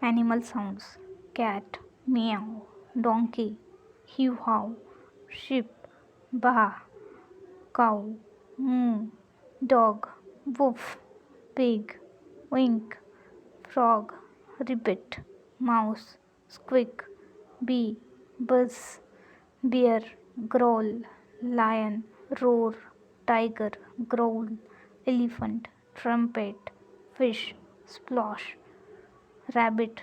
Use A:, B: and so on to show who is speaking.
A: Animal sounds: cat, meow, donkey, hew haw, sheep, baa, cow, moo, dog, woof, pig, wink, frog, rabbit, mouse, squeak, bee, buzz, bear, growl, lion, roar, tiger, growl, elephant, trumpet, fish, splosh, rabbit,